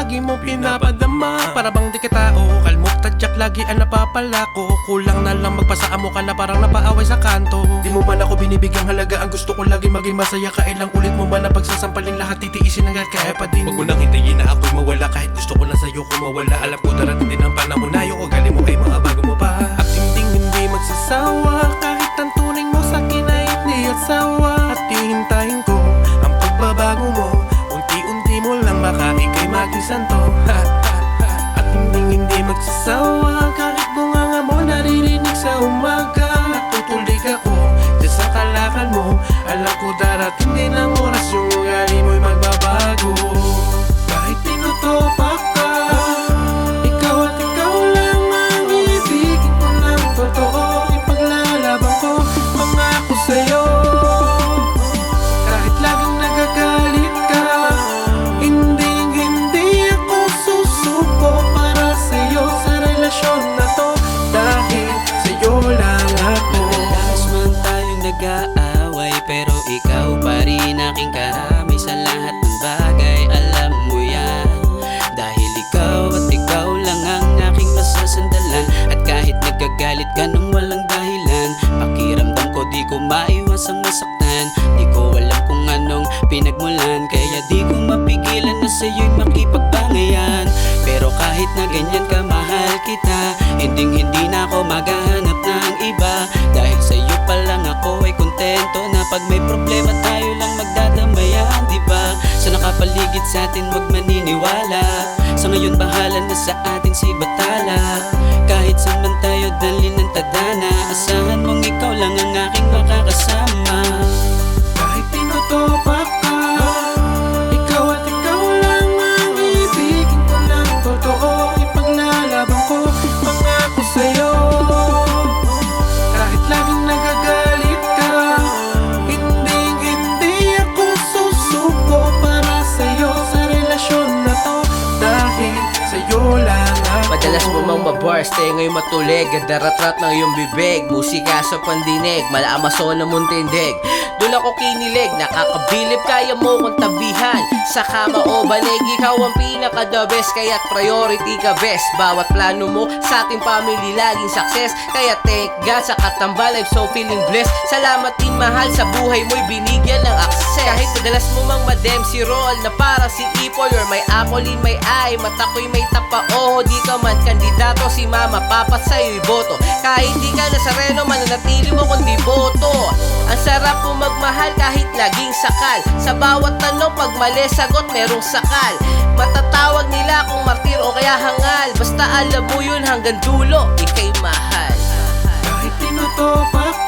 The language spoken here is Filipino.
lagi mo pinapadama. Para bang di ka tao, kalmot tadyak lagi ang napapala ko. Kulang na lang magpasaan mo ka na parang napaaway sa kanto. Di mo man ako binibigyang halaga, ang gusto ko lagi maging masaya. Kailang ulit mo man na pagsasampalin lahat titiisin hanggat kaya pa din. Huwag mo nang hintayin na ako'y mawala, kahit gusto ko na sa'yo kumawala. Alam ko darating din ang panahon na yung ugali mo ay mga bago mo pa. At hindi magsasawa, kahit ang turing mo sa'kin ay hindi asawa. At hihintayin ko ang pagbabago mo, unti-unti mo lang baka ika'y maging santo. At hindi magsasawa, kahit bunganga mo naririnig sa umaga. Natutulig ako dyan sa kalakal mo, alam ko darating din ang oras yung ugali mo'y magbabago. Kahit tinutopak ka, ikaw at ikaw lang ang ibigin ko ng totoo. Ipaglalaban ko, pangako sa'yo. Kahit laging nagagalit ka, hindi ako susuko para sa'yo sa relasyon na to. Dahil sa'yo lang ako. Madalas man tayong nag-aaway, pero ikaw pa rin aking karamay sa lahat ng bagay. Alam mo yan, dahil ikaw at ikaw lang ang aking masasandalan. At kahit nagagalit ka nang walang dahilan, pakiramdam ko di ko maiwasang masaktan. Di ko alam kung anong pinagmulan, kaya di ko mapigilan na sa'yo'y makipagbangayan. Pero kahit na ganyan ka, mahal kita, hindi na ako maghahanap ng iba. Dahil sa'yo pa lang ako ay kontento na pag may problema tayo lang magdadamayan, diba? Sa nakapaligid sa atin wag maniniwala, sa ngayon bahala na sa atin si Batala. Kahit saan man tayo dalhin ng tadhana, asahan mong ikaw lang ang aking makakasama. Kahit tinutopak ka, ikaw at ikaw lang ang ibigin ko ng totoo. Ipaglalaban ko, pangako sa'yo. Kahit laging nagagalit ka, hindi ako susuko para sa'yo sa relasyon na to. Dahil sa'yo lang ako. Madalas mo mang mabars, tayo ngayon matulig. Gadarat-rat ng iyong bibig, musika sa pandinig, malaamaso na mong tindig. Doon ako kinilig, nakakabilib, kaya mo kong tabihan. Sa kama o banig, ikaw ang pinaka-the best, kaya't priority ka best. Bawat plano mo sa ating family laging success, kaya thank God sa katambal, I'm so feeling blessed. Salamat din mahal, sa buhay mo'y binigyan ng access. Kahit madalas mo mang madem si roll na parang si Ipol, or may apple in my eye, mata ko'y may tapa, oh di ka man kandidato, si mama papa sa'yo'y boto. Kahit di ka nasareno, mananatili mo kundi boto. Ang sarap mo magmahal kahit laging sakal, sa bawat tanong pag mali sagot merong sakal. Matatawag nila kung martir o kaya hangal, basta alam mo yun hanggang dulo, ika'y mahal. Kahit tinutopak